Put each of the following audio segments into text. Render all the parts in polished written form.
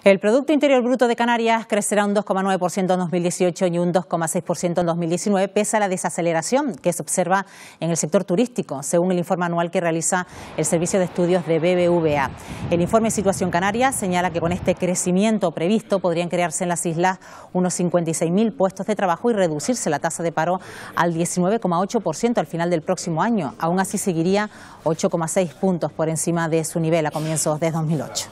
El Producto Interior Bruto de Canarias crecerá un 2,9% en 2018 y un 2,6% en 2019, pese a la desaceleración que se observa en el sector turístico, según el informe anual que realiza el Servicio de Estudios de BBVA. El informe Situación Canarias señala que con este crecimiento previsto podrían crearse en las islas unos 56.000 puestos de trabajo y reducirse la tasa de paro al 19,8% al final del próximo año. Aún así seguiría 8,6 puntos por encima de su nivel a comienzos de 2008.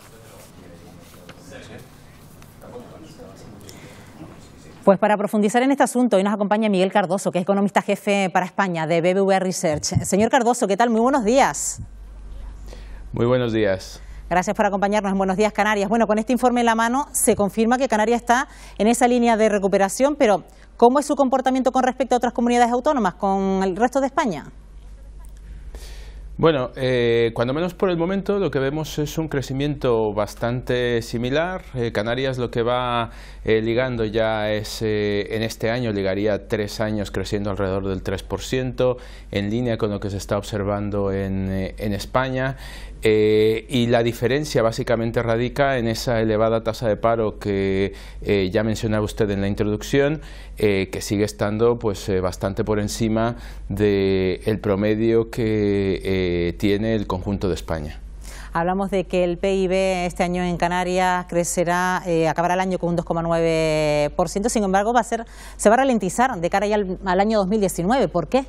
Pues para profundizar en este asunto, hoy nos acompaña Miguel Cardoso, que es economista jefe para España de BBVA Research. Señor Cardoso, ¿qué tal? Muy buenos días. Muy buenos días. Gracias por acompañarnos en Buenos Días Canarias. Bueno, con este informe en la mano se confirma que Canarias está en esa línea de recuperación, pero ¿cómo es su comportamiento con respecto a otras comunidades autónomas, con el resto de España? Bueno, cuando menos por el momento lo que vemos es un crecimiento bastante similar. Canarias lo que va ligando ya es, en este año ligaría 3 años creciendo alrededor del 3%, en línea con lo que se está observando en España. Y la diferencia básicamente radica en esa elevada tasa de paro que ya mencionaba usted en la introducción, que sigue estando pues bastante por encima del promedio que tiene el conjunto de España. Hablamos de que el PIB este año en Canarias crecerá, acabará el año con un 2,9%, sin embargo se va a ralentizar de cara ya al año 2019. ¿Por qué?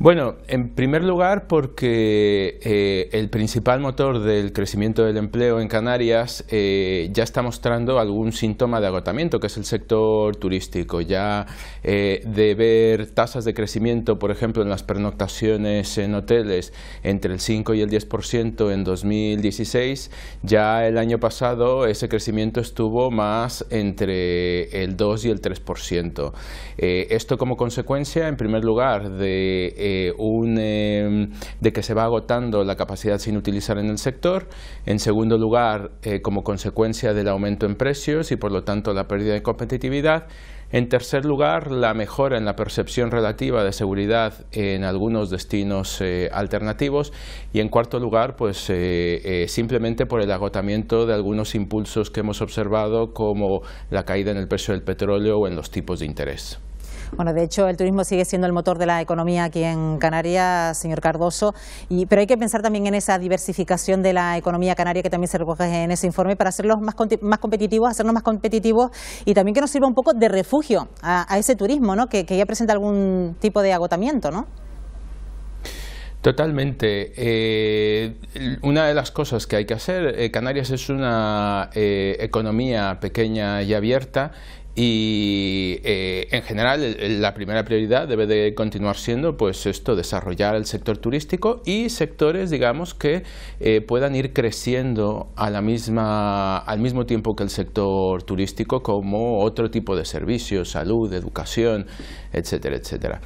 Bueno, en primer lugar porque el principal motor del crecimiento del empleo en Canarias ya está mostrando algún síntoma de agotamiento, que es el sector turístico. Ya de ver tasas de crecimiento, por ejemplo, en las pernoctaciones en hoteles entre el 5 y el 10% en 2016, ya el año pasado ese crecimiento estuvo más entre el 2 y el 3%. Esto como consecuencia, en primer lugar, de que se va agotando la capacidad sin utilizar en el sector, en segundo lugar como consecuencia del aumento en precios y por lo tanto la pérdida de competitividad, en tercer lugar la mejora en la percepción relativa de seguridad en algunos destinos alternativos y en cuarto lugar pues simplemente por el agotamiento de algunos impulsos que hemos observado como la caída en el precio del petróleo o en los tipos de interés. Bueno, de hecho, el turismo sigue siendo el motor de la economía aquí en Canarias, señor Cardoso, pero hay que pensar también en esa diversificación de la economía canaria que también se recoge en ese informe para hacerlos más competitivos, hacernos más competitivos y también que nos sirva un poco de refugio a ese turismo, ¿no? que ya presenta algún tipo de agotamiento, ¿no? Totalmente. Una de las cosas que hay que hacer, Canarias es una economía pequeña y abierta y en general la primera prioridad debe de continuar siendo pues esto, desarrollar el sector turístico y sectores digamos que puedan ir creciendo al mismo tiempo que el sector turístico, como otro tipo de servicios, salud, educación, etcétera, etcétera.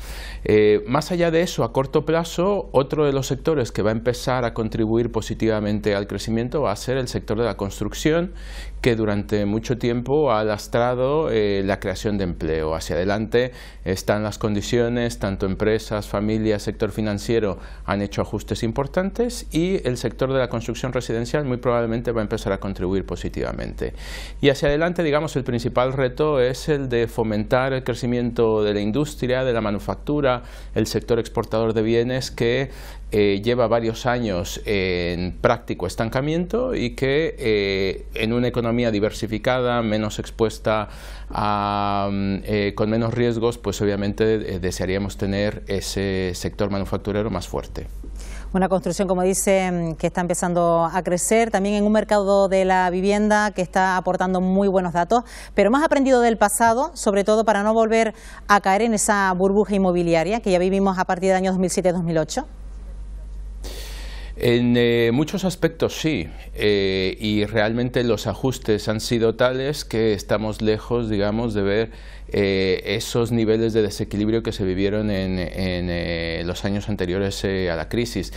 Más allá de eso, a corto plazo, otro de los sectores que va a empezar a contribuir positivamente al crecimiento va a ser el sector de la construcción, que durante mucho tiempo ha lastrado la creación de empleo. Hacia adelante están las condiciones, tanto empresas, familias, sector financiero han hecho ajustes importantes y el sector de la construcción residencial muy probablemente va a empezar a contribuir positivamente. Y hacia adelante, digamos, el principal reto es el de fomentar el crecimiento de la industria, de la manufactura, el sector exportador de bienes que lleva varios años en práctico estancamiento y que en una economía diversificada, menos expuesta con menos riesgos, pues obviamente desearíamos tener ese sector manufacturero más fuerte. Una construcción, como dice, que está empezando a crecer, también en un mercado de la vivienda que está aportando muy buenos datos, pero más aprendido del pasado, sobre todo para no volver a caer en esa burbuja inmobiliaria que ya vivimos a partir del año 2007-2008. En muchos aspectos sí, y realmente los ajustes han sido tales que estamos lejos, digamos, de ver esos niveles de desequilibrio que se vivieron en los años anteriores a la crisis.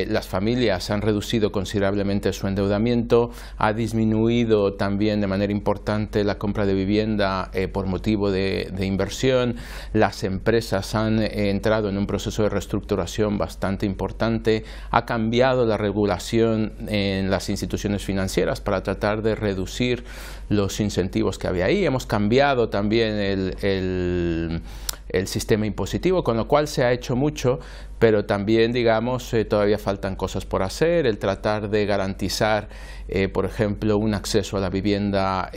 Las familias han reducido considerablemente su endeudamiento, ha disminuido también de manera importante la compra de vivienda por motivo de inversión, las empresas han entrado en un proceso de reestructuración bastante importante, ha cambiado cambiado la regulación en las instituciones financieras para tratar de reducir los incentivos que había ahí. Hemos cambiado también el sistema impositivo, con lo cual se ha hecho mucho, pero también, digamos, todavía faltan cosas por hacer. El tratar de garantizar, por ejemplo, un acceso a la vivienda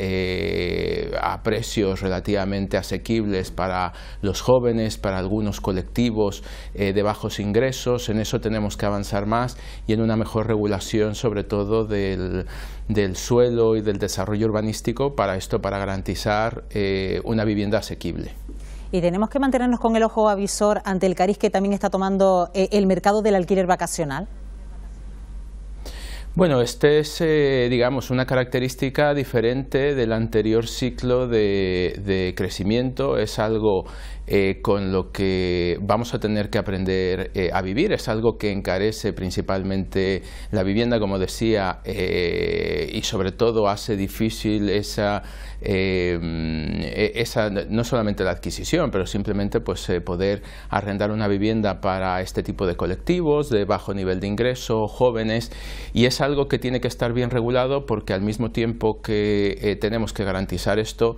a precios relativamente asequibles para los jóvenes, para algunos colectivos de bajos ingresos. En eso tenemos que avanzar más, y en una mejor regulación, sobre todo del suelo y del desarrollo urbanístico, para garantizar una vivienda asequible. Y tenemos que mantenernos con el ojo avisor ante el cariz que también está tomando el mercado del alquiler vacacional. Bueno, este es, digamos, una característica diferente del anterior ciclo de crecimiento. Es algo con lo que vamos a tener que aprender a vivir. Es algo que encarece principalmente la vivienda, como decía, y sobre todo hace difícil no solamente la adquisición, pero simplemente pues poder arrendar una vivienda para este tipo de colectivos de bajo nivel de ingreso, jóvenes, y es algo que tiene que estar bien regulado, porque al mismo tiempo que tenemos que garantizar esto,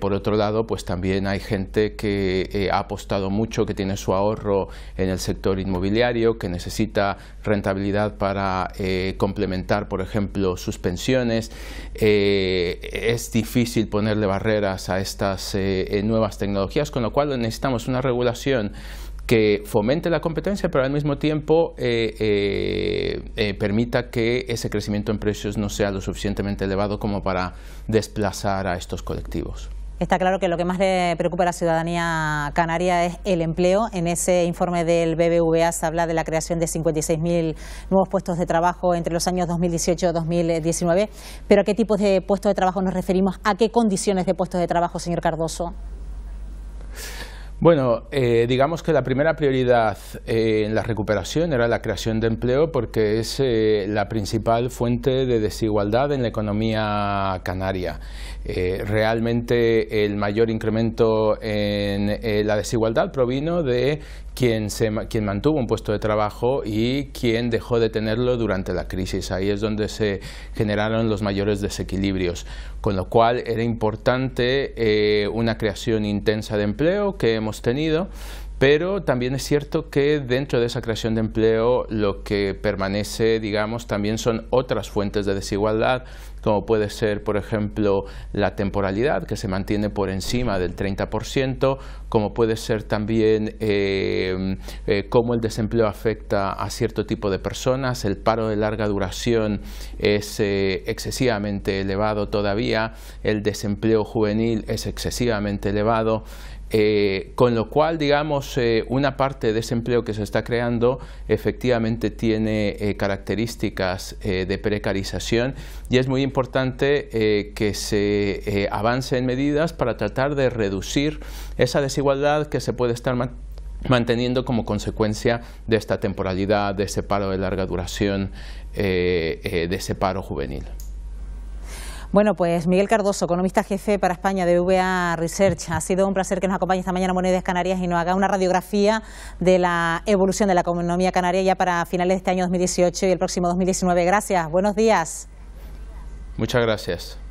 por otro lado, pues también hay gente que ha apostado mucho, que tiene su ahorro en el sector inmobiliario, que necesita rentabilidad para complementar, por ejemplo, sus pensiones. Es difícil ponerle barreras a estas nuevas tecnologías, con lo cual necesitamos una regulación que fomente la competencia, pero al mismo tiempo permita que ese crecimiento en precios no sea lo suficientemente elevado como para desplazar a estos colectivos. Está claro que lo que más le preocupa a la ciudadanía canaria es el empleo. En ese informe del BBVA se habla de la creación de 56.000 nuevos puestos de trabajo entre los años 2018 y 2019. ¿Pero a qué tipos de puestos de trabajo nos referimos? ¿A qué condiciones de puestos de trabajo, señor Cardoso? Bueno, digamos que la primera prioridad en la recuperación era la creación de empleo, porque es la principal fuente de desigualdad en la economía canaria. Realmente el mayor incremento en la desigualdad provino de quien mantuvo un puesto de trabajo y quien dejó de tenerlo durante la crisis. Ahí es donde se generaron los mayores desequilibrios, con lo cual era importante una creación intensa de empleo que hemos tenido. Pero también es cierto que dentro de esa creación de empleo lo que permanece, digamos, también son otras fuentes de desigualdad, como puede ser, por ejemplo, la temporalidad, que se mantiene por encima del 30%, como puede ser también cómo el desempleo afecta a cierto tipo de personas. El paro de larga duración es excesivamente elevado todavía, el desempleo juvenil es excesivamente elevado. Con lo cual, digamos, una parte de ese empleo que se está creando efectivamente tiene características de precarización, y es muy importante que se avance en medidas para tratar de reducir esa desigualdad que se puede estar manteniendo como consecuencia de esta temporalidad, de ese paro de larga duración, de ese paro juvenil. Bueno, pues Miguel Cardoso, economista jefe para España de BBVA Research, ha sido un placer que nos acompañe esta mañana en Monedas Canarias y nos haga una radiografía de la evolución de la economía canaria ya para finales de este año 2018 y el próximo 2019. Gracias, buenos días. Muchas gracias.